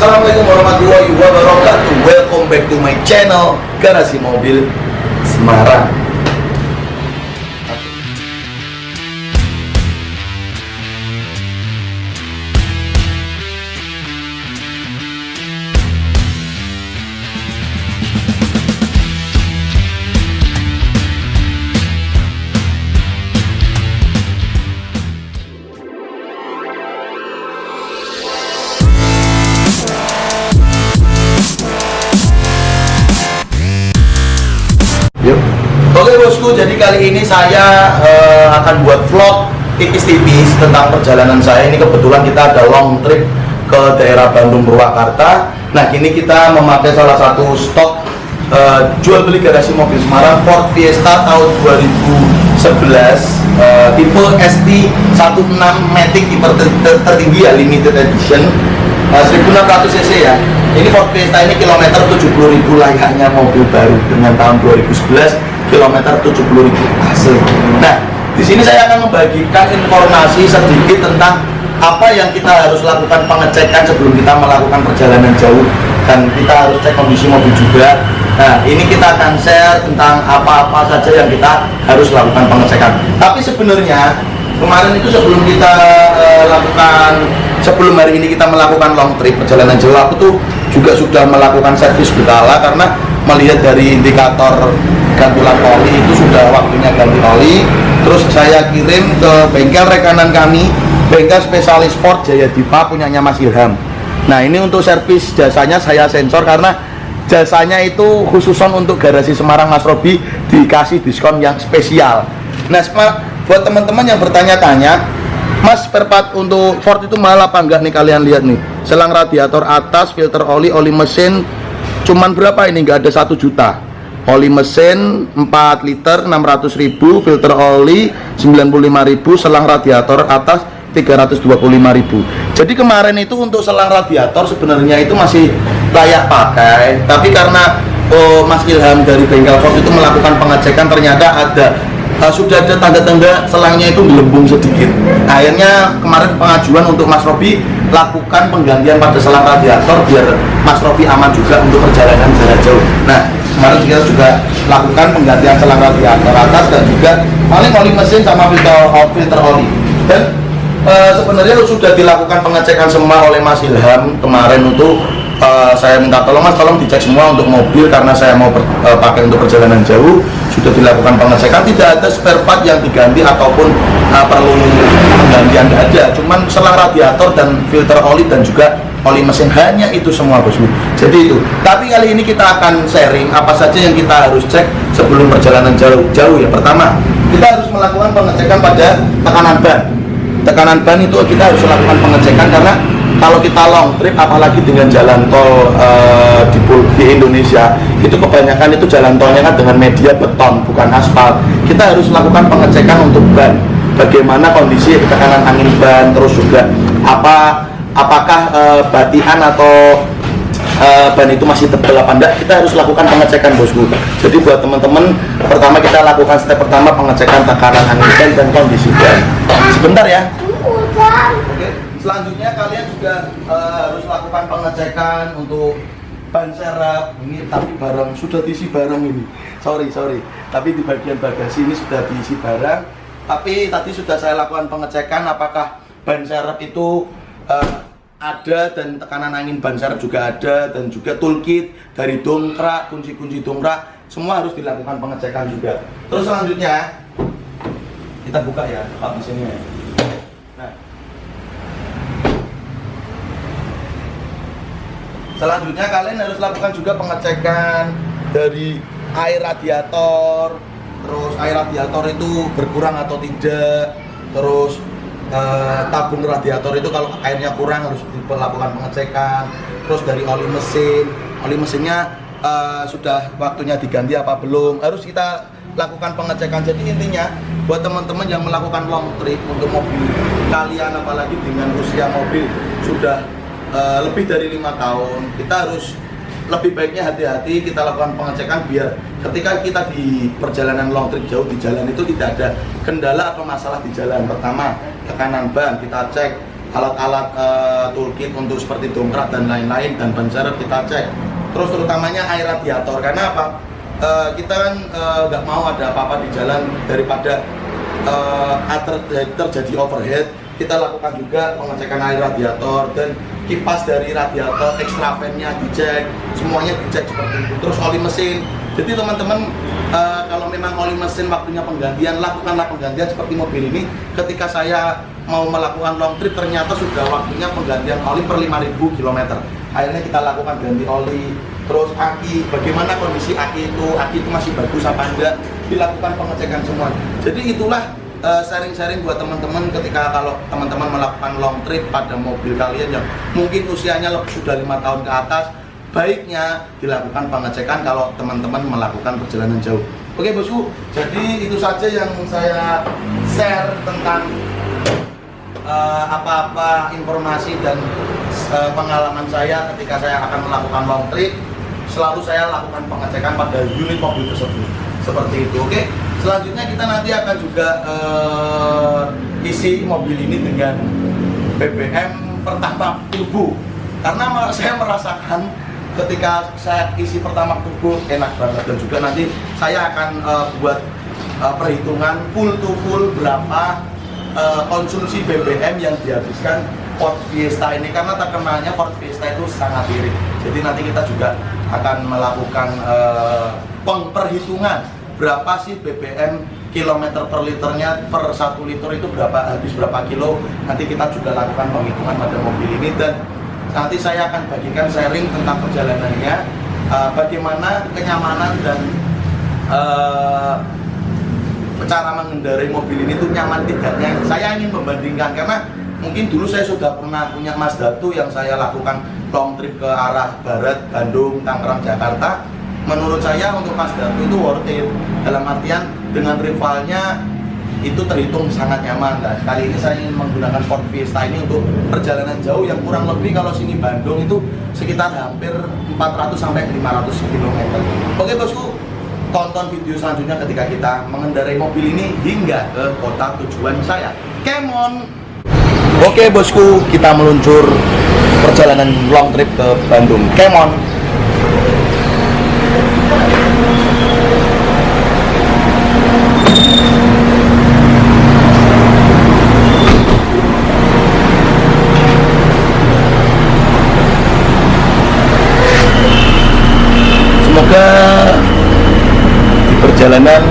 Assalamualaikum warahmatullahi wabarakatuh. Welcome back to my channel Garasi Mobil Semarang. Yuk. Oke bosku, jadi kali ini saya akan buat vlog tipis-tipis tentang perjalanan saya. Ini kebetulan kita ada long trip ke daerah Bandung Purwakarta. Nah, kini kita memakai salah satu stok jual beli garasi mobil Semarang, Ford Fiesta tahun 2011, tipe ST16 Matic, tipe tertinggi ya, limited edition, 1600 cc ya. Ini Ford Fiesta ini kilometer 70.000 layaknya mobil baru dengan tahun 2011, kilometer 70.000 asli. Nah, di sini saya akan membagikan informasi sedikit tentang apa yang kita harus lakukan pengecekan sebelum kita melakukan perjalanan jauh, dan kita harus cek kondisi mobil juga. Nah, ini kita akan share tentang apa-apa saja yang kita harus lakukan pengecekan. Tapi sebenarnya kemarin itu sebelum kita sebelum hari ini kita melakukan long trip perjalanan jauh, aku tuh juga sudah melakukan servis berkala karena melihat dari indikator gantulan oli itu sudah waktunya ganti oli. Terus saya kirim ke bengkel rekanan kami, bengkel spesialis Ford Jaya Dipa punyanya Mas Ilham. Nah, ini untuk servis jasanya saya sensor karena jasanya itu khususon untuk garasi Semarang Mas Robi dikasih diskon yang spesial. Nah, buat teman-teman yang bertanya-tanya, Mas, spare part untuk Ford itu mahal apa enggak nih? Kalian lihat nih, selang radiator atas, filter oli mesin cuman berapa ini? Enggak ada 1 juta. Oli mesin 4 liter 600.000, filter oli 95.000, selang radiator atas 325.000. Jadi kemarin itu untuk selang radiator sebenarnya itu masih layak pakai, tapi karena Mas Ilham dari bengkel Ford itu melakukan pengecekan, ternyata sudah ada tanda-tanda selangnya itu gelembung sedikit. Akhirnya kemarin pengajuan untuk Mas Robi lakukan penggantian pada selang radiator biar Mas Robi aman juga untuk perjalanan jarak jauh. Nah, kemarin kita juga lakukan penggantian selang radiator atas dan juga paling oli mesin sama filter oli. Dan sebenarnya sudah dilakukan pengecekan semua oleh Mas Ilham kemarin untuk saya minta tolong, Mas, tolong dicek semua untuk mobil karena saya mau pakai untuk perjalanan jauh. Sudah dilakukan pengecekan, tidak ada spare part yang diganti ataupun perlu penggantian, tidak ada. Cuman selang radiator dan filter oli dan juga oli mesin, hanya itu semua bosku. Jadi itu. Tapi kali ini kita akan sharing apa saja yang kita harus cek sebelum perjalanan jauh ya. Pertama, kita harus melakukan pengecekan pada tekanan ban. Tekanan ban itu kita harus lakukan pengecekan karena kalau kita long trip, apalagi dengan jalan tol di Indonesia, itu kebanyakan itu jalan tolnya kan dengan media beton, bukan aspal. Kita harus lakukan pengecekan untuk ban, bagaimana kondisi tekanan angin ban, terus juga apakah batian atau ban itu masih tebal apa enggak. Kita harus lakukan pengecekan bosku. Jadi buat teman-teman, pertama kita lakukan step pertama pengecekan tekanan angin ban dan kondisi ban. Sebentar ya. Oke. Selanjutnya kalian juga harus lakukan pengecekan untuk ban serep. Ini tapi barang sudah diisi barang ini. Sorry. Tapi di bagian bagasi ini sudah diisi barang. Tapi tadi sudah saya lakukan pengecekan apakah ban serep itu ada, dan tekanan angin ban serep juga ada, dan juga toolkit dari dongkrak, kunci-kunci dongkrak, semua harus dilakukan pengecekan juga. Terus selanjutnya kita buka ya Pak mesinnya. Selanjutnya kalian harus lakukan juga pengecekan dari air radiator, terus air radiator itu berkurang atau tidak, terus tabung radiator itu kalau airnya kurang harus dilakukan pengecekan, terus dari oli mesinnya sudah waktunya diganti apa belum, harus kita lakukan pengecekan. Jadi intinya buat teman-teman yang melakukan long trip untuk mobil kalian, apalagi dengan usia mobil sudah lebih dari 5 tahun, kita harus lebih baiknya hati-hati kita lakukan pengecekan biar ketika kita di perjalanan long trip jauh di jalan itu tidak ada kendala atau masalah di jalan. Pertama, tekanan ban kita cek, alat-alat toolkit untuk seperti dongkrak dan lain-lain, dan ban serep kita cek. Terus terutamanya air radiator, karena apa? Kita kan nggak mau ada apa-apa di jalan, daripada terjadi overhead. Kita lakukan juga pengecekan air radiator, dan kipas dari radiator, extra fan-nya dicek, semuanya dicek seperti itu. Terus oli mesin. Jadi teman-teman, kalau memang oli mesin waktunya penggantian, lakukanlah penggantian seperti mobil ini. Ketika saya mau melakukan long trip, ternyata sudah waktunya penggantian oli per 5.000 km. Akhirnya kita lakukan ganti oli. Terus aki, bagaimana kondisi aki itu masih bagus apa enggak, dilakukan pengecekan semua. Jadi itulah sharing-sharing buat teman-teman ketika kalau teman-teman melakukan long trip pada mobil kalian yang mungkin usianya sudah 5 tahun ke atas, baiknya dilakukan pengecekan kalau teman-teman melakukan perjalanan jauh. Oke bosku, jadi itu saja yang saya share tentang apa-apa informasi dan pengalaman saya ketika saya akan melakukan long trip. Selalu saya lakukan pengecekan pada unit mobil tersebut, seperti itu. Oke, selanjutnya kita nanti akan juga isi mobil ini dengan BBM pertamax turbo, karena saya merasakan ketika saya isi pertamax turbo enak banget. Dan juga nanti saya akan buat perhitungan full to full berapa konsumsi BBM yang dihabiskan Ford Fiesta ini, karena terkenalnya Ford Fiesta itu sangat irit. Jadi nanti kita juga akan melakukan perhitungan berapa sih BBM kilometer per liternya, per 1 liter itu berapa, habis berapa kilo. Nanti kita juga lakukan penghitungan pada mobil ini, dan nanti saya akan bagikan sharing tentang perjalanannya, bagaimana kenyamanan dan cara mengendarai mobil ini tuh nyaman tidaknya. Saya ingin membandingkan, karena mungkin dulu saya sudah pernah punya Mazda 2 yang saya lakukan long trip ke arah barat, Bandung, Tangerang, Jakarta. Menurut saya untuk Mazda 2 itu worth it, dalam artian dengan rivalnya itu terhitung sangat nyaman. Nah, kali ini saya ingin menggunakan Ford Fiesta ini untuk perjalanan jauh yang kurang lebih kalau sini Bandung itu sekitar hampir 400 sampai 500 km. Oke bosku, tonton video selanjutnya ketika kita mengendarai mobil ini hingga ke kota tujuan saya. Come on! Oke bosku, kita meluncur perjalanan long trip ke Bandung. Come on! Semoga di perjalanan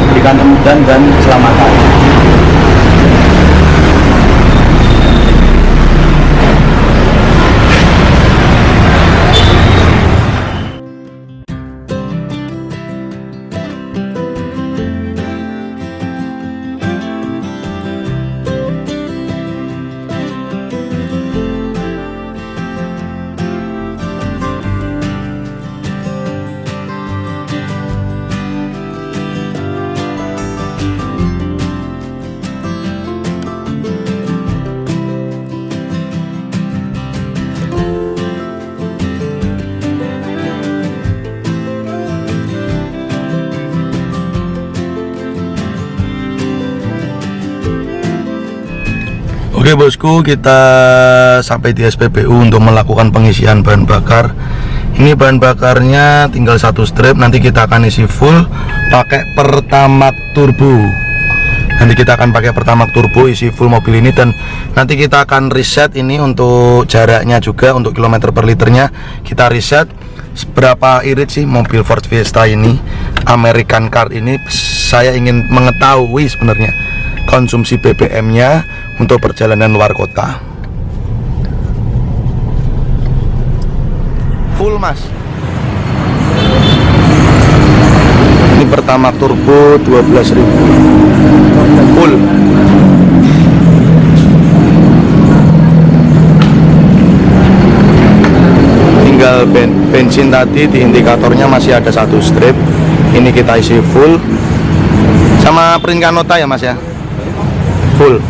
diberikan kemudahan dan keselamatan. Oke bosku, kita sampai di SPBU untuk melakukan pengisian bahan bakar. Ini bahan bakarnya tinggal 1 strip. Nanti kita akan isi full pakai Pertamax turbo. Nanti kita akan pakai Pertamax turbo, isi full mobil ini, dan nanti kita akan reset ini untuk jaraknya juga, untuk kilometer per liternya kita reset. Seberapa irit sih mobil Ford Fiesta ini, American car ini. Saya ingin mengetahui sebenarnya konsumsi BBM-nya untuk perjalanan luar kota. Full mas. Ini Pertamax turbo 12.000 full. Tinggal bensin tadi di indikatornya masih ada 1 strip. Ini kita isi full. Sama print kanota ya mas ya, full.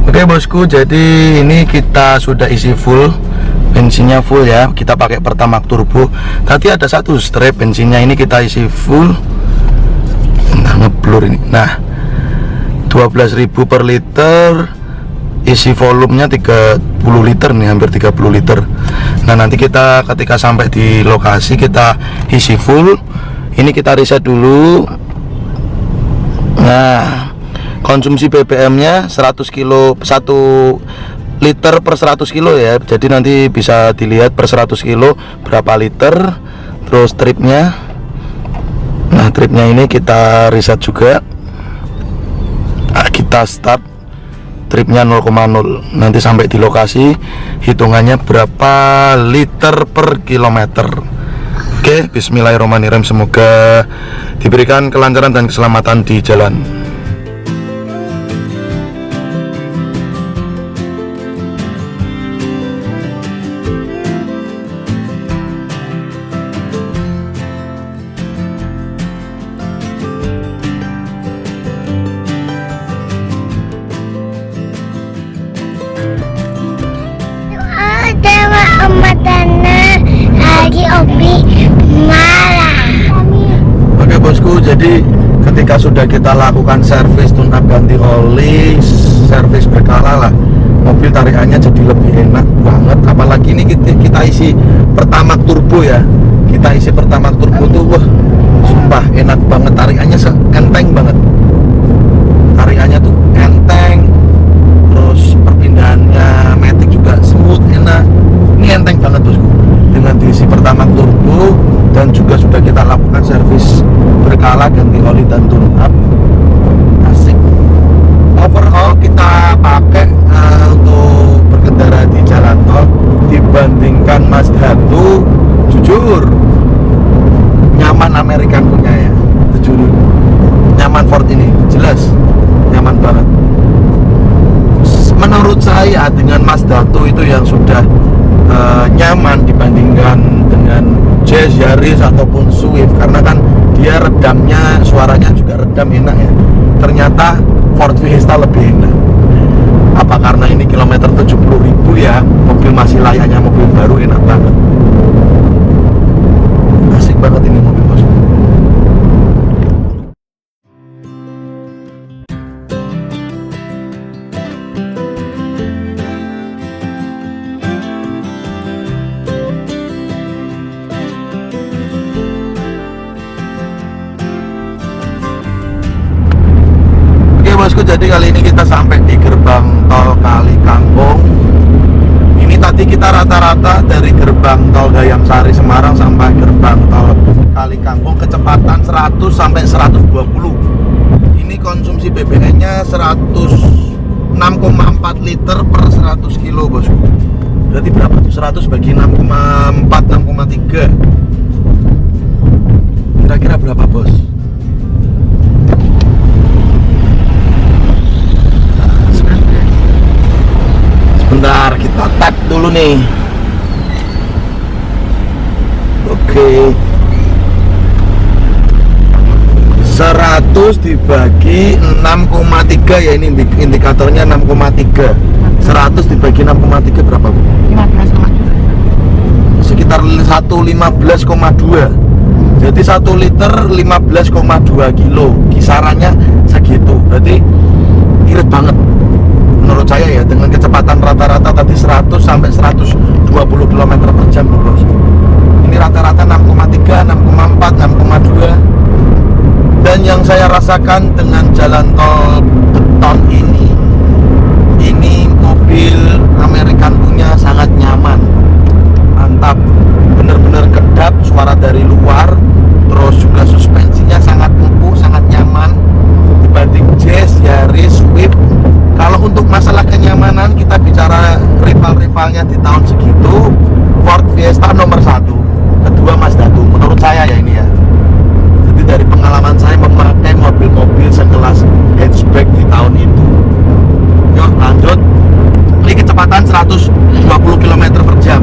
Oke bosku, jadi ini kita sudah isi full bensinnya full ya, kita pakai Pertamax turbo. Tadi ada satu strap bensinnya, ini kita isi full. Ngeblur ini. Nah, 12.000 per liter, isi volumenya 30 liter nih, hampir 30 liter. Nah, nanti kita ketika sampai di lokasi kita isi full. Ini kita reset dulu. Nah, konsumsi BBM-nya 100 kilo 1 liter per 100 kilo ya. Jadi nanti bisa dilihat per 100 kilo berapa liter. Terus tripnya, nah tripnya ini kita reset juga. Nah, kita start tripnya 0,0. Nanti sampai di lokasi hitungannya berapa liter per kilometer. Oke, bismillahirrahmanirrahim. Semoga diberikan kelancaran dan keselamatan di jalan. Oke bosku, jadi ketika sudah kita lakukan servis tune up ganti oli, servis berkala lah, mobil tarikannya jadi lebih enak banget. Apalagi ini kita isi Pertamax turbo ya, kita isi Pertamax turbo tuh wah sumpah enak banget, tarikannya enteng banget, tarikannya tuh enteng, terus perpindahannya matic juga smooth, enak. Ini enteng banget bosku, dengan diisi Pertamax turbo dan juga sudah kita lakukan servis berkala ganti oli dan tune up. Asik. Overall kita pakai untuk berkendara di jalan tol dibandingkan Mazda 2, jujur nyaman American punya ya, jujur nyaman. Ford ini jelas nyaman banget. Menurut saya dengan Mazda 2 itu yang sudah nyaman dibandingkan dengan Jazz, Yaris ataupun Swift, karena kan dia redamnya, suaranya juga redam enak ya. Ternyata Ford Fiesta lebih enak. Apa karena ini kilometer 70.000 ya, mobil masih layaknya mobil baru, enak banget. Asik banget ini mobil bosku. Bosku, jadi kali ini kita sampai di gerbang tol Kali Kangkung. Ini tadi kita rata-rata dari gerbang tol Gayam Sari Semarang sampai gerbang tol Kali Kangkung kecepatan 100 sampai 120. Ini konsumsi BBM-nya 6,4 liter per 100 kilo bosku. Berarti berapa tuh 100 bagi 6,4, 6,3. Kira-kira berapa bos? Bentar, kita tap dulu nih. Oke. 100 dibagi 6,3 ya, ini indikatornya 6,3. 100 dibagi 6,3 berapa Bu? 15,2. Sekitar 115,2. Jadi 1 liter 15,2 kilo. Kisarannya segitu. Berarti irit banget menurut saya ya, dengan kecepatan rata-rata tadi 100 sampai 120 km per jam bos. Ini rata-rata 6,3, 6,4, 6,2. Dan yang saya rasakan dengan jalan tol beton ini mobil American punya sangat nyaman, mantap, bener-bener kedap, suara dari luar, terus juga suspensinya sangat empuk, sangat nyaman dibanding Jazz, Yaris, Swift. Kalau untuk masalah kenyamanan kita bicara rival-rivalnya di tahun segitu, Ford Fiesta nomor 1, kedua Mazda 2 menurut saya ya ini ya. Jadi dari pengalaman saya memakai mobil-mobil sekelas hatchback di tahun itu. Yuk lanjut. Ini kecepatan 120 km per jam.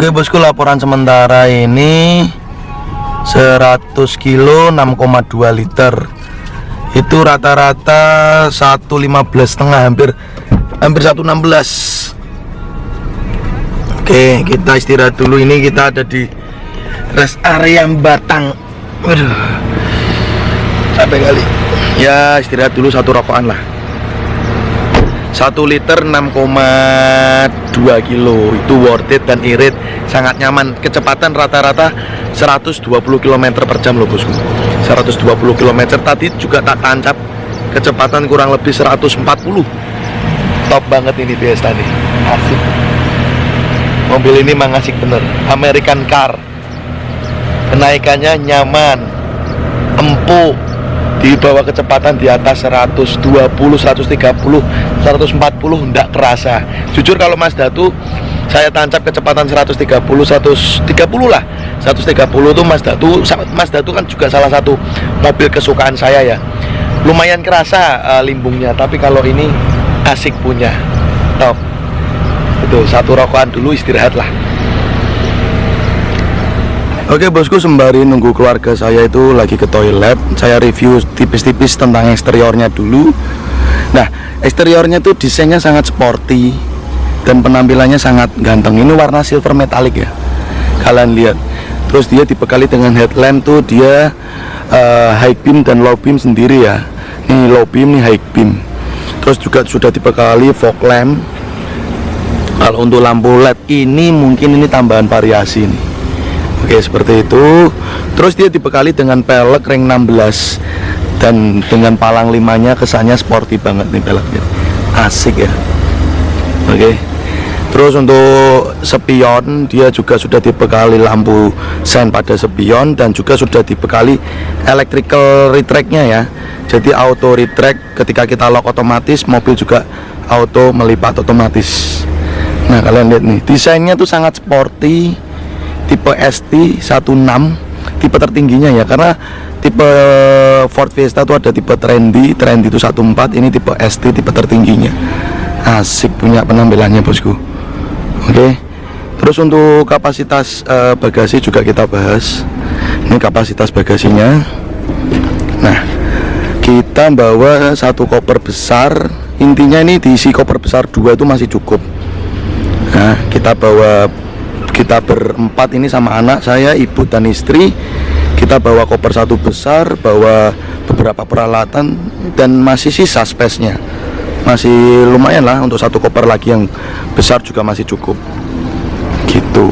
Oke bosku, laporan sementara ini 100 kilo 6,2 liter. Itu rata-rata 1,15,5, hampir 1,16. Oke, kita istirahat dulu. Ini kita ada di rest area Batang. Waduh, capek kali. Ya istirahat dulu, satu rokokan lah. 1 liter 6,2 kilo itu worth it dan irit, sangat nyaman. Kecepatan rata-rata 120 km per jam loh bosku. 120 km tadi juga tak tancap, kecepatan kurang lebih 140. Top banget ini Fiesta nih, asik. Mobil ini memang asik bener, American car. Kenaikannya nyaman, empuk, di bawah kecepatan di atas 120, 130, 140 enggak kerasa. Jujur kalau Mazda tuh saya tancap kecepatan 130, 130 lah. 130 tuh Mazda tuh kan juga salah satu mobil kesukaan saya ya. Lumayan kerasa limbungnya, tapi kalau ini asik punya. Top. Itu satu rokokan dulu, istirahat lah. Oke bosku, sembari nunggu keluarga saya itu lagi ke toilet, saya review tipis-tipis tentang eksteriornya dulu. Nah, eksteriornya tuh desainnya sangat sporty dan penampilannya sangat ganteng. Ini warna silver metallic ya, kalian lihat. Terus dia dibekali dengan headlamp tuh dia high beam dan low beam sendiri ya. Ini low beam, nih high beam. Terus juga sudah dibekali fog lamp. Kalau untuk lampu LED ini mungkin ini tambahan variasi nih. Oke, seperti itu. Terus dia dibekali dengan pelek ring 16 dan dengan palang limanya, kesannya sporty banget nih peleknya. Asik ya. Oke. Terus untuk spion dia juga sudah dibekali lampu sen pada spion dan juga sudah dibekali electrical retract-nya ya. Jadi auto retract, ketika kita lock otomatis, mobil juga auto melipat otomatis. Nah, kalian lihat nih, desainnya tuh sangat sporty. Tipe ST 16, tipe tertingginya ya, karena tipe Ford Fiesta tuh ada tipe trendy itu 14, ini tipe ST, tipe tertingginya. Asik punya penampilannya bosku. Oke. Terus untuk kapasitas bagasi juga kita bahas. Ini kapasitas bagasinya. Nah, kita bawa satu koper besar. Intinya ini diisi koper besar 2 itu masih cukup. Nah, kita berempat ini sama anak saya, ibu dan istri. Kita bawa koper satu besar, bawa beberapa peralatan dan masih sisa space-nya. Masih lumayan lah untuk satu koper lagi yang besar juga masih cukup. Gitu.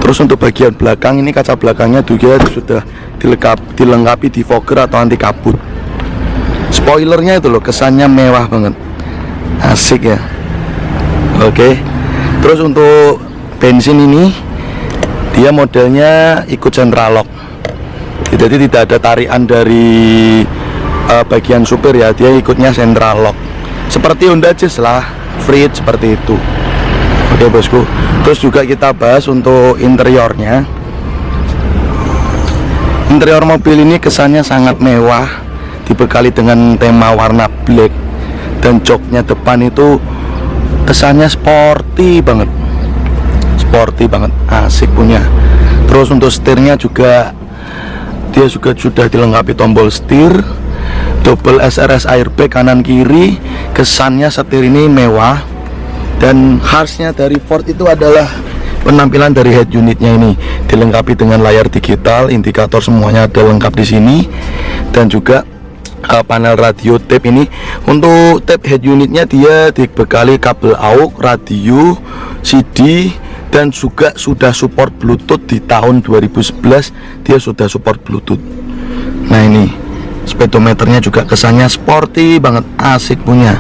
Terus untuk bagian belakang ini, kaca belakangnya juga sudah dilengkapi defogger atau anti kabut. Spoilernya itu loh, kesannya mewah banget. Asik ya. Oke. Terus untuk bensin ini dia modelnya ikut central lock, jadi tidak ada tarian dari bagian supir ya, dia ikutnya central lock seperti Honda Jazz lah, free seperti itu. Oke bosku. Terus juga kita bahas untuk interiornya. Interior mobil ini kesannya sangat mewah, dibekali dengan tema warna black dan joknya depan itu kesannya sporty banget, asik punya. Terus untuk setirnya juga dia juga sudah dilengkapi tombol setir, double SRS airbag kanan kiri. Kesannya setir ini mewah, dan khasnya dari Ford itu adalah penampilan dari head unitnya ini dilengkapi dengan layar digital, indikator semuanya ada lengkap di sini, dan juga panel radio tape ini. Untuk tape head unitnya dia dibekali kabel AUX, radio, CD, dan juga sudah support Bluetooth. Di tahun 2011 dia sudah support Bluetooth. Nah, ini speedometernya juga kesannya sporty banget, asik punya.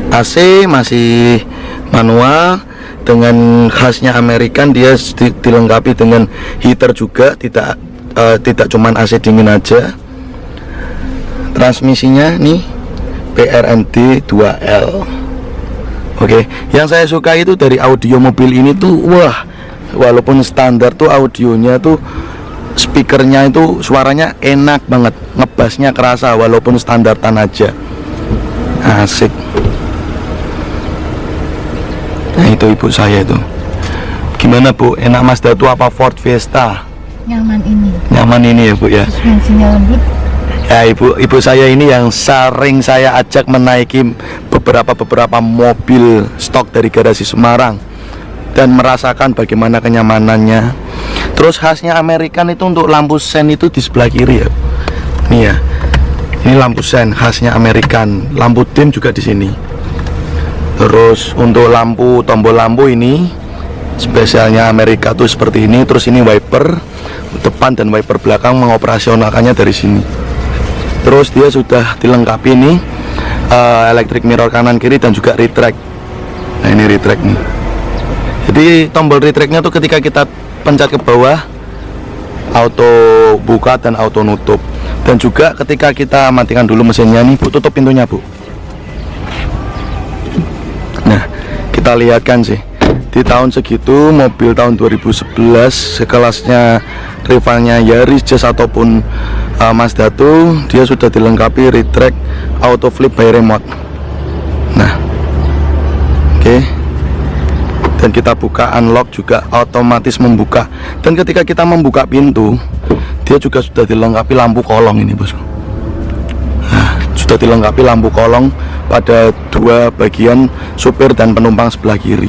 AC masih manual dengan khasnya American, dia dilengkapi dengan heater juga, tidak cuman AC dingin aja. Transmisinya nih PRMD 2L. Oke, yang saya suka itu dari audio mobil ini tuh, wah, walaupun standar tuh audionya tuh, speakernya itu suaranya enak banget, ngebassnya kerasa walaupun standartan aja. Asik. Nah, itu ibu saya itu. Gimana Bu, enak Mazda tuh apa Ford Fiesta? Nyaman ini. Nyaman ini ya Bu ya. Suspensinya lembut. Ya ibu saya ini yang sering saya ajak menaiki beberapa mobil stok dari garasi Semarang dan merasakan bagaimana kenyamanannya. Terus khasnya American itu untuk lampu sen itu di sebelah kiri ya. Nih ya, ini lampu sen khasnya American. Lampu dim juga di sini. Terus untuk tombol lampu ini spesialnya Amerika tuh seperti ini. Terus ini wiper depan dan wiper belakang mengoperasionalkannya dari sini. Terus dia sudah dilengkapi ini electric mirror kanan kiri dan juga retract. Nah ini retract nih. Jadi tombol retractnya tuh ketika kita pencet ke bawah auto buka dan auto nutup. Dan juga ketika kita matikan dulu mesinnya nih Bu, tutup pintunya Bu. Nah kita lihatkan sih di tahun segitu mobil tahun 2011 sekelasnya rivalnya Yaris, Jazz ataupun Mazda tuh dia sudah dilengkapi retract auto flip by remote. Nah oke. Dan kita buka unlock juga otomatis membuka. Dan ketika kita membuka pintu dia juga sudah dilengkapi lampu kolong ini bosku. Nah, sudah dilengkapi lampu kolong pada dua bagian supir dan penumpang sebelah kiri.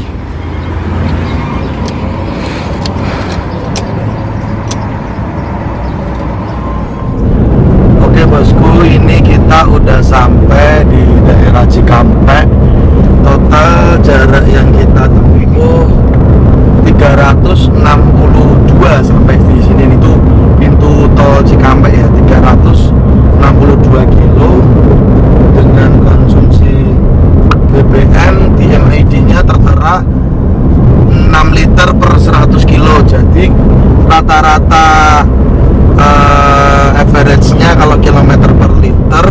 Oke bosku, ini kita udah sampai di daerah Cikampek. Total jarak yang kita tempuh 362 sampai di sini itu pintu tol Cikampek ya, 362 kilo dengan konsumsi BBM di MID-nya tertera 6 liter per 100 kilo. Jadi rata-rata average-nya kalau kilometer per liter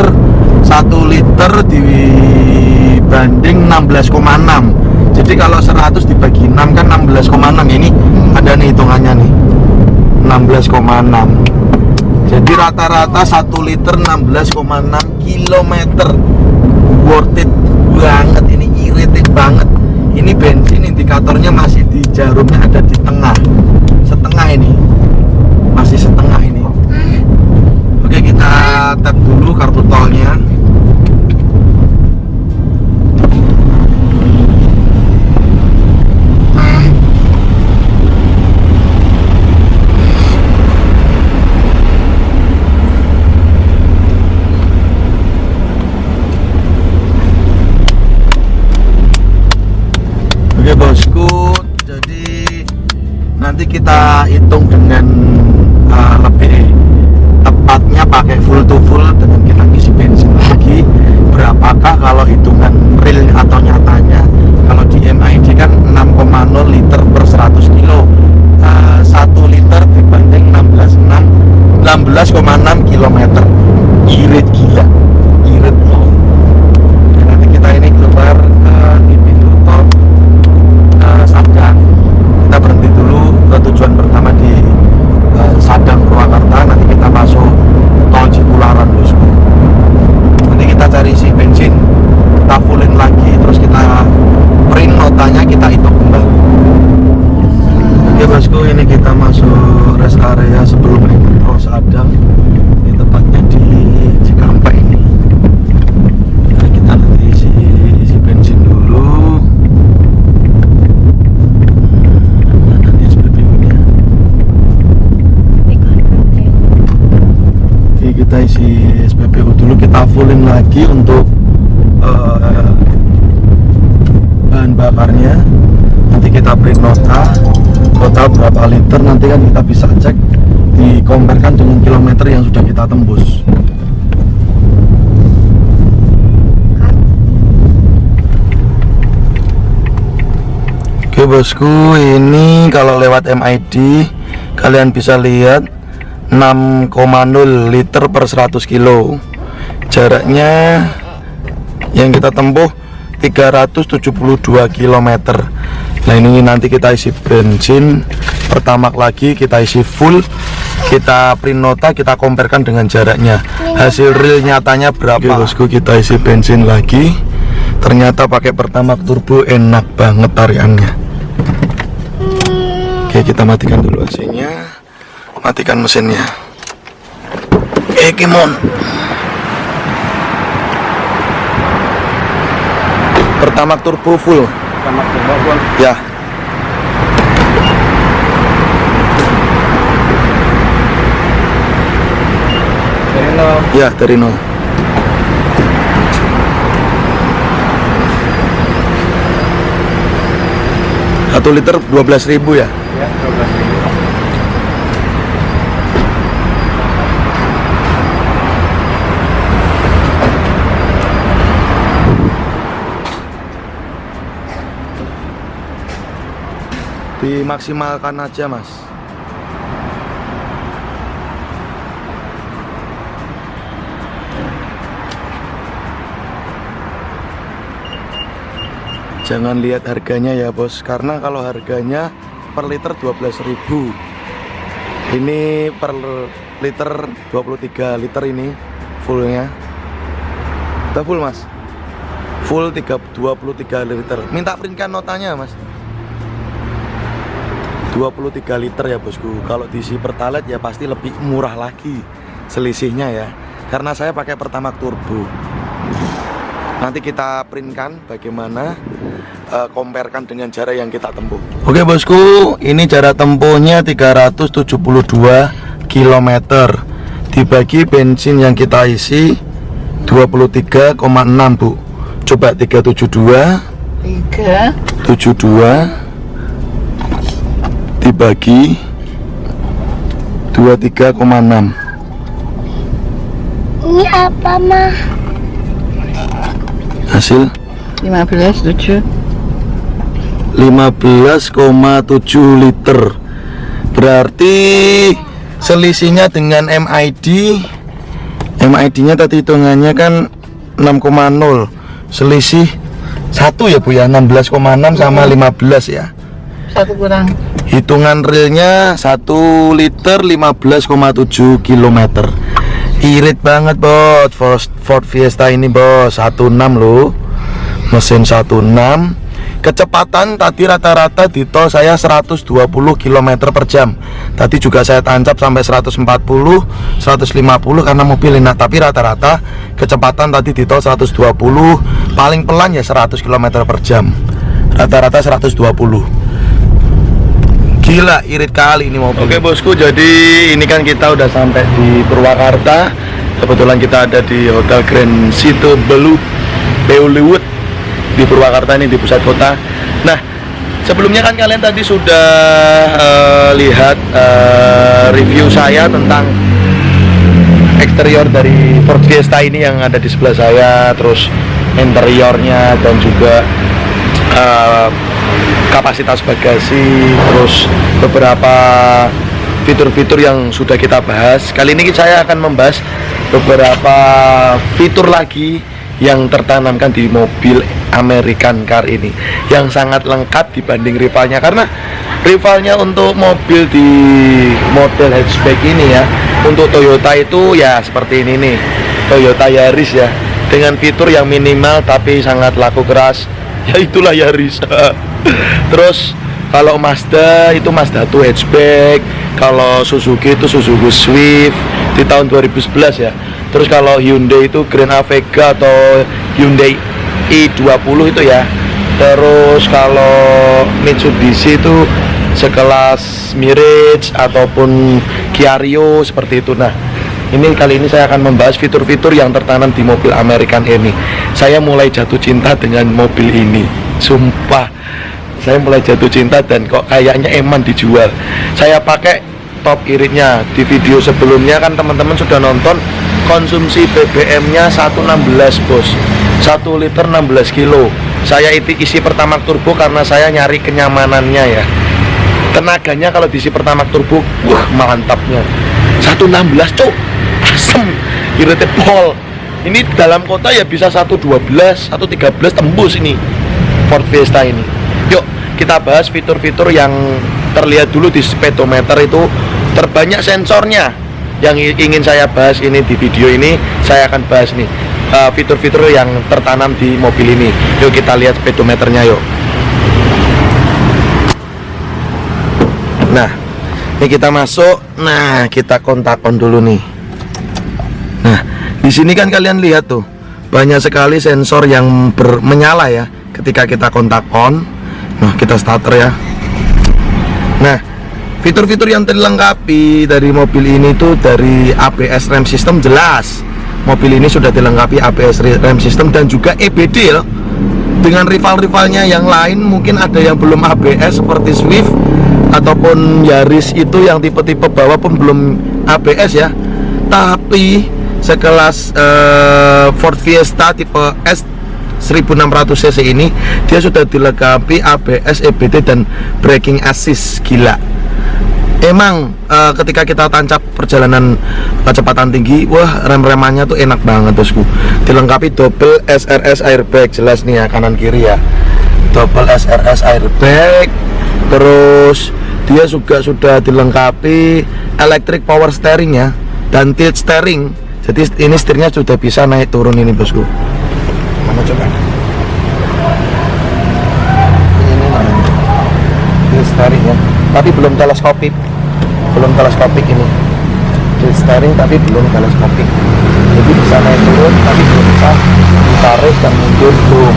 1 liter dibanding 16,6. Jadi kalau 100 dibagi 6 kan 16,6. Ini ada nih hitungannya nih 16,6. Jadi rata-rata 1 liter 16,6 kilometer. Worth it banget, ini irit banget. Ini bensin indikatornya masih di jarumnya ada di tengah. Setengah ini. Masih setengah ini. Oke, kita tap dulu kartu tolnya. Oke bosku, jadi nanti kita hitung dengan lebih tepatnya pakai full to full dengan kita isi bensin lagi. Berapakah kalau hitungan real atau nyatanya? Kalau di MID kan 6,0 liter per 100 kilo. 1 liter dibanding 16,6 kilometer. Irit gila, irit loh. Nanti kita ini keluar di pintu tol Sadang. Kita berhenti dulu ke tujuan pertama di Sadang Purwakarta. Nanti kita masuk tol Cipularang bosku. Nanti kita cari isi bensin, kita fullin lagi, terus kita print notanya, kita hitung kembali. Oke bosku, ini kita masuk rest area sebelum tol Sadang. Ini tepatnya di Cikampek ini. Nah, kita nanti isi bensin dulu. Nanti SPBU-nya. Oke, kita isi SPBU dulu, kita fullin lagi untuk bahan bakarnya. Nanti kita print nota total berapa liter, nanti kan kita bisa cek, dikomparkan dengan kilometer yang sudah kita tembus. Oke bosku, ini kalau lewat MID kalian bisa lihat 6,0 liter per 100 kilo. Jaraknya yang kita tempuh 372 km. Nah ini nanti kita isi bensin pertamax lagi, kita isi full, kita print nota, kita komparkan dengan jaraknya, hasil real nyatanya berapa. Oke bosku, kita isi bensin lagi. Ternyata pakai pertamax turbo enak banget tariannya. Oke, kita matikan dulu AC-nya, matikan mesinnya. Oke, Kimon. Pertamax turbo full. Pertamax turbo full. Ya. Dari nol. Ya, dari nol. Satu liter 12.000 ya? Ya, 12.000. Dimaksimalkan aja, Mas. Jangan lihat harganya ya, Bos, karena kalau harganya per liter 12.000. Ini per liter 23 liter ini fullnya. Udah full, Mas? Full 23 liter. Minta printkan notanya, Mas. 23 liter ya, Bosku. Kalau diisi pertalite ya pasti lebih murah lagi selisihnya ya. Karena saya pakai Pertamax turbo. Nanti kita printkan bagaimana, comparekan dengan jarak yang kita tempuh. Oke, Bosku, ini jarak tempuhnya 372 km. Dibagi bensin yang kita isi 23,6, Bu. Coba 372 dibagi 23,6. Ini apa, mah? Hasil 15,7. 15,7 liter. Berarti selisihnya dengan MID-nya tadi hitungannya kan 6,0. Selisih 1 ya, Bu ya. 16,6 sama 15 ya. 1 kurang. Hitungan realnya 1 liter 15,7 km. Irit banget, Bos. Ford Fiesta ini, Bos. 16 loh. Mesin 16. Kecepatan tadi rata-rata di tol saya 120 km per jam. Tadi juga saya tancap sampai 140, 150 karena mobil enak. Tapi rata-rata kecepatan tadi di tol 120. Paling pelan ya 100 km per jam. Rata-rata 120. Gila, irit kali ini mobil. Oke, Bosku, jadi ini kan kita udah sampai di Purwakarta. Kebetulan kita ada di Hotel Grand City Beuluwut di Purwakarta ini, di pusat kota. Nah, sebelumnya kan kalian tadi sudah lihat review saya tentang eksterior dari Ford Fiesta ini yang ada di sebelah saya, terus interiornya dan juga kapasitas bagasi, terus beberapa fitur-fitur yang sudah kita bahas. Kali ini saya akan membahas beberapa fitur lagi yang tertanamkan di mobil American car ini, yang sangat lengkap dibanding rivalnya. Karena rivalnya untuk mobil di model hatchback ini ya, untuk Toyota itu ya seperti ini nih, Toyota Yaris ya, dengan fitur yang minimal tapi sangat laku keras. Ya itulah Yaris. Terus kalau Mazda itu Mazda 2 hatchback, kalau Suzuki itu Suzuki Swift di tahun 2011 ya. Terus kalau Hyundai itu Grand Avega atau Hyundai i20 itu ya. Terus kalau Mitsubishi itu sekelas Mirage ataupun Kia Rio seperti itu. Nah, ini kali ini saya akan membahas fitur-fitur yang tertanam di mobil American ini. Saya mulai jatuh cinta dengan mobil ini. Sumpah, saya mulai jatuh cinta dan kok kayaknya eman dijual. Saya pakai top iritnya. Di video sebelumnya kan teman-teman sudah nonton konsumsi BBM-nya 116, Bos. 1 liter 16 kilo. Saya isi Pertamax turbo karena saya nyari kenyamanannya ya. Tenaganya kalau diisi Pertamax turbo, wah mantapnya. 116, cuk. Asem, iritnya pol. Ini dalam kota ya bisa 112, 113 tembus ini Ford Fiesta ini. Yuk kita bahas fitur-fitur yang terlihat dulu di speedometer itu. Terbanyak sensornya yang ingin saya bahas ini di video ini. Saya akan bahas nih fitur-fitur yang tertanam di mobil ini. Yuk kita lihat speedometernya yuk. Nah, ini kita masuk. Nah, kita kontak-on dulu nih. Nah, di sini kan kalian lihat tuh, banyak sekali sensor yang menyala ya ketika kita kontak-on. Nah, kita starter ya. Nah, fitur-fitur yang dilengkapi dari mobil ini tuh dari ABS rem system jelas. Mobil ini sudah dilengkapi ABS rem system dan juga EBD loh. Dengan rival-rivalnya yang lain mungkin ada yang belum ABS seperti Swift ataupun Yaris itu yang tipe-tipe bawah pun belum ABS ya. Tapi sekelas Ford Fiesta tipe S 1600 cc ini dia sudah dilengkapi ABS, EBD dan braking assist. Gila. Emang ketika kita tancap perjalanan kecepatan tinggi, wah rem-remannya tuh enak banget bosku. Dilengkapi double SRS airbag, jelas nih ya kanan kiri ya. Double SRS airbag. Terus dia juga sudah dilengkapi electric power steering ya dan tilt steering. Jadi ini setirnya sudah bisa naik turun ini bosku. Mana coba? Ini namanya tilt steering ya. Tapi belum teleskopik, ini tilt steering tapi belum teleskopik, jadi bisa naik turun tapi belum bisa ditarik dan mundur tuh.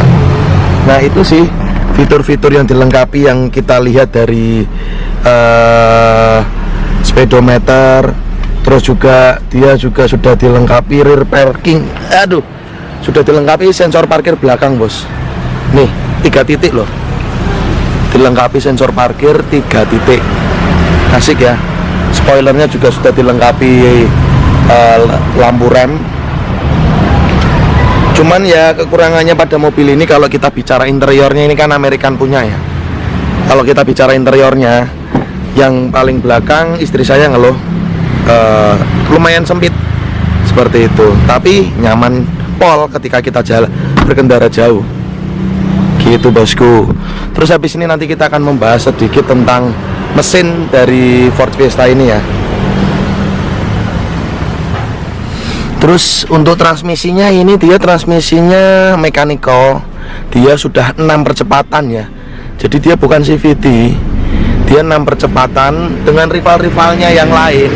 Nah itu sih fitur-fitur yang dilengkapi yang kita lihat dari speedometer. Terus juga dia juga sudah dilengkapi rear parking, sudah dilengkapi sensor parkir belakang bos. Nih 3 titik loh, dilengkapi sensor parkir 3 titik, asik ya. Spoilernya juga sudah dilengkapi lampu rem. Cuman ya kekurangannya pada mobil ini kalau kita bicara interiornya, ini kan American punya ya. Kalau kita bicara interiornya, yang paling belakang istri saya ngeluh lumayan sempit seperti itu, tapi nyaman pol ketika kita berkendara jauh gitu bosku. Terus habis ini nanti kita akan membahas sedikit tentang mesin dari Ford Fiesta ini ya. Terus untuk transmisinya ini dia transmisinya mechanical, dia sudah 6 percepatan ya. Jadi dia bukan CVT, dia 6 percepatan. Dengan rival-rivalnya yang lain,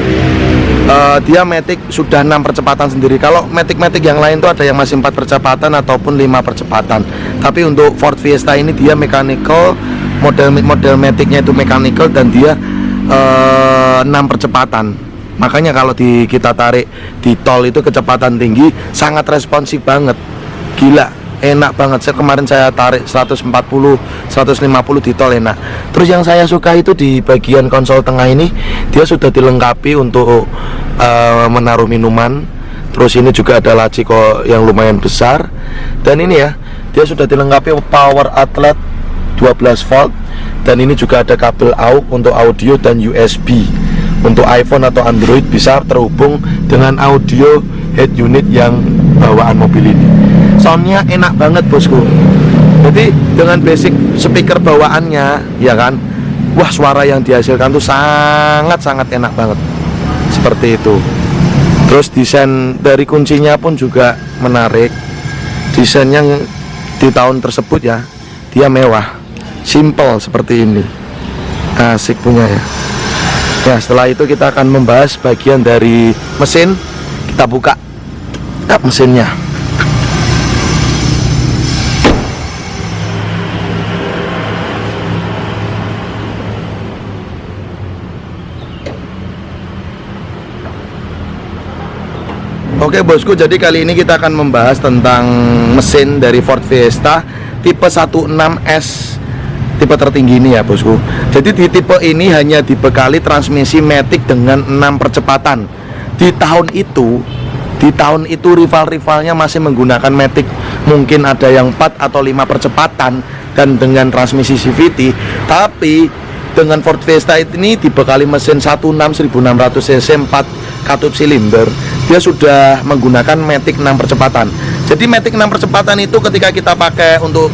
dia Matic sudah 6 percepatan sendiri. Kalau Matic yang lain tuh ada yang masih 4 percepatan ataupun 5 percepatan. Tapi untuk Ford Fiesta ini dia mechanical, model Maticnya itu mechanical dan dia 6 percepatan. Makanya kalau kita tarik di tol itu kecepatan tinggi, sangat responsif banget. Gila, enak banget. Kemarin saya tarik 140, 150 di tol enak. Terus yang saya suka itu di bagian konsol tengah ini, dia sudah dilengkapi untuk menaruh minuman. Terus ini juga ada laci kok yang lumayan besar. Dan ini ya, dia sudah dilengkapi power outlet 12 volt. Dan ini juga ada kabel AUX untuk audio dan USB. Untuk iPhone atau Android bisa terhubung dengan audio head unit yang bawaan mobil ini. Soundnya enak banget bosku. Jadi dengan basic speaker bawaannya, ya kan, wah suara yang dihasilkan tuh sangat enak banget. Seperti itu. Terus desain dari kuncinya pun juga menarik. Desainnya di tahun tersebut ya, dia mewah, simple seperti ini. Asik punya ya. Ya, setelah itu kita akan membahas bagian dari mesin. Kita buka mesinnya. Oke bosku, jadi kali ini kita akan membahas tentang mesin dari Ford Fiesta tipe 16S, tipe tertinggi ini ya bosku. Jadi di tipe ini hanya dibekali transmisi Matic dengan 6 percepatan. Di tahun itu rival-rivalnya masih menggunakan Matic, mungkin ada yang 4 atau 5 percepatan dan dengan transmisi CVT. Tapi dengan Ford Fiesta ini dibekali mesin 16 1600 cc 4 katup silinder, dia sudah menggunakan Matic 6 percepatan. Jadi Matic 6 percepatan itu ketika kita pakai untuk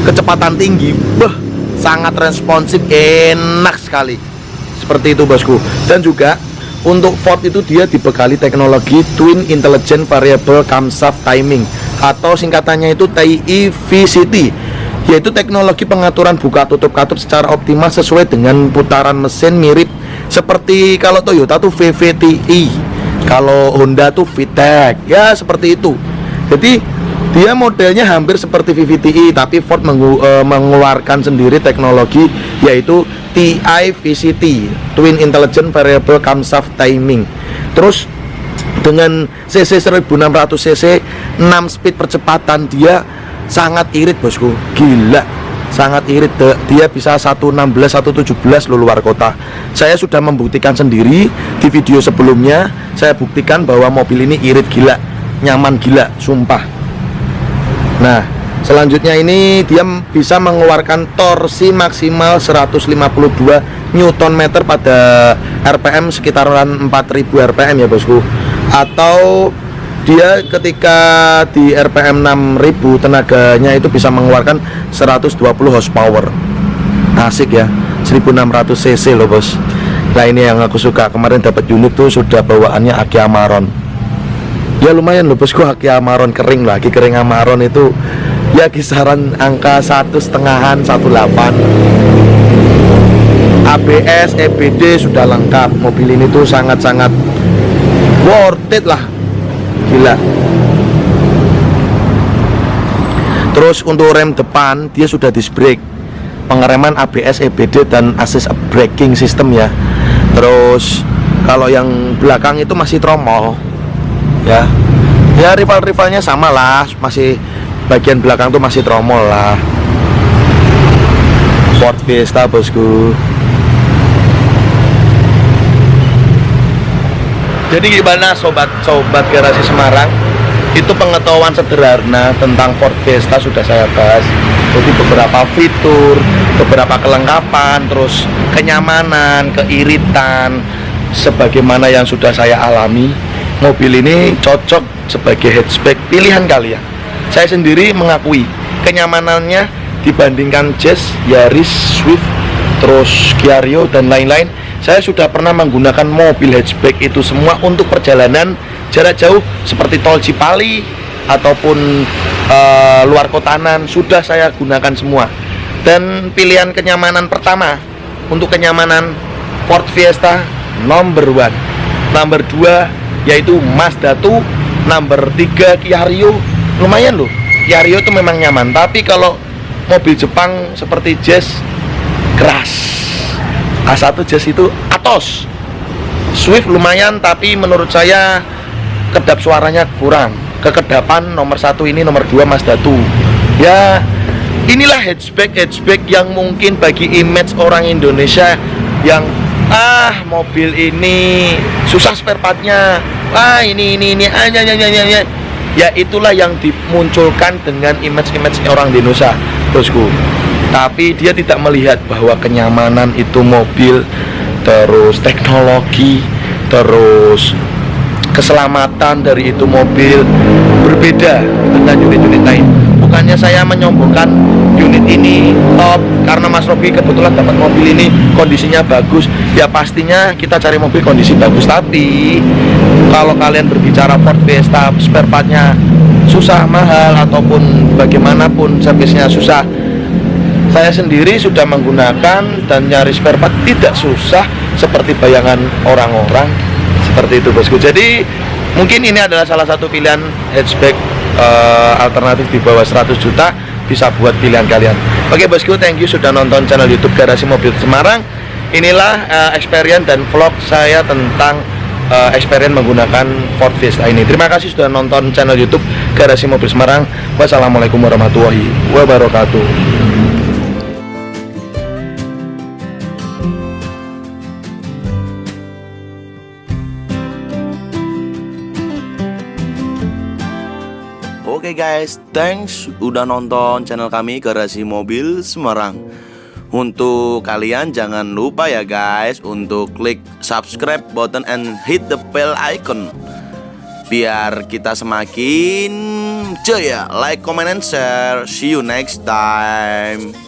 kecepatan tinggi, sangat responsif, enak sekali. Seperti itu bosku. Dan juga untuk Ford itu dia dibekali teknologi Twin Intelligent Variable Camshaft Timing, atau singkatannya itu TIVCT. yaitu teknologi pengaturan buka tutup katup secara optimal sesuai dengan putaran mesin, mirip seperti kalau Toyota tuh VVTi, kalau Honda tuh VTEC, ya seperti itu. Jadi dia modelnya hampir seperti VVTi, tapi Ford mengeluarkan sendiri teknologi yaitu TI VCT, Twin Intelligent Variable Camshaft Timing. Terus dengan cc 1600 cc 6 speed percepatan, dia sangat irit bosku, gila, sangat irit. Dia bisa 116, 117 lo luar kota. Saya sudah membuktikan sendiri di video sebelumnya. Saya buktikan bahwa mobil ini irit gila, nyaman gila, sumpah. Nah, selanjutnya ini dia bisa mengeluarkan torsi maksimal 152 Nm pada RPM sekitaran 4000 RPM ya bosku. Atau dia ketika di RPM 6000 tenaganya itu bisa mengeluarkan 120 horsepower. Asik ya, 1600 cc loh bos. Nah ini yang aku suka. Kemarin dapat unit tuh sudah bawaannya Aki Amaron. Ya lumayan loh bosku, Aki Amaron kering lah. Aki kering Amaron itu ya kisaran angka 1,5-an, 1,8. ABS, EBD sudah lengkap. Mobil ini tuh sangat-sangat worth it lah, gila. Terus untuk rem depan dia sudah disc brake, pengereman ABS, EBD dan assist braking system ya. Terus kalau yang belakang itu masih tromol ya. Ya rival-rivalnya sama lah, masih bagian belakang tuh masih tromol lah. Ford Fiesta bosku. Jadi gimana sobat garasi Semarang? Itu pengetahuan sederhana tentang Ford Fiesta sudah saya bahas. Jadi beberapa fitur, beberapa kelengkapan, terus kenyamanan, keiritan, sebagaimana yang sudah saya alami. Mobil ini cocok sebagai hatchback pilihan kalian. Saya sendiri mengakui kenyamanannya dibandingkan Jazz, Yaris, Swift, terus Kia Rio dan lain-lain. Saya sudah pernah menggunakan mobil hatchback itu semua untuk perjalanan jarak jauh seperti tol Cipali ataupun luar kotanan, sudah saya gunakan semua. Dan pilihan kenyamanan pertama untuk kenyamanan Ford Fiesta number 1, number 2 yaitu Mazda 2, number 3 Kia Rio. Lumayan loh, Kia Rio itu memang nyaman, tapi kalau mobil Jepang seperti Jazz keras. A1 Jazz itu atos. Swift lumayan, tapi menurut saya kedap suaranya kurang. Kekedapan nomor 1 ini, nomor 2 Mazda 2. Ya, inilah hatchback yang mungkin bagi image orang Indonesia yang mobil ini susah spare partnya. Ini ya itulah yang dimunculkan dengan image orang Indonesia, bosku. Tapi dia tidak melihat bahwa kenyamanan itu mobil, terus teknologi, terus keselamatan dari itu mobil berbeda dengan unit-unit lain. Bukannya saya menyombongkan unit ini top karena Mas Robi kebetulan dapat mobil ini kondisinya bagus. Ya pastinya kita cari mobil kondisi bagus. Tapi kalau kalian berbicara Ford Fiesta, spare partnya susah, mahal, ataupun bagaimanapun servisnya susah, saya sendiri sudah menggunakan dan nyari spare part tidak susah seperti bayangan orang-orang. Seperti itu bosku. Jadi mungkin ini adalah salah satu pilihan hatchback alternatif di bawah 100 juta, bisa buat pilihan kalian. Oke bosku, thank you sudah nonton channel YouTube Garasi Mobil Semarang. Inilah experience dan vlog saya tentang experience menggunakan Ford Fiesta ini. Terima kasih sudah nonton channel YouTube Garasi Mobil Semarang. Wassalamualaikum warahmatullahi wabarakatuh. Oke guys, thanks udah nonton channel kami Garasi Mobil Semarang. Untuk kalian jangan lupa ya guys untuk klik subscribe button and hit the bell icon biar kita semakin jaya. Like, comment, and share. See you next time.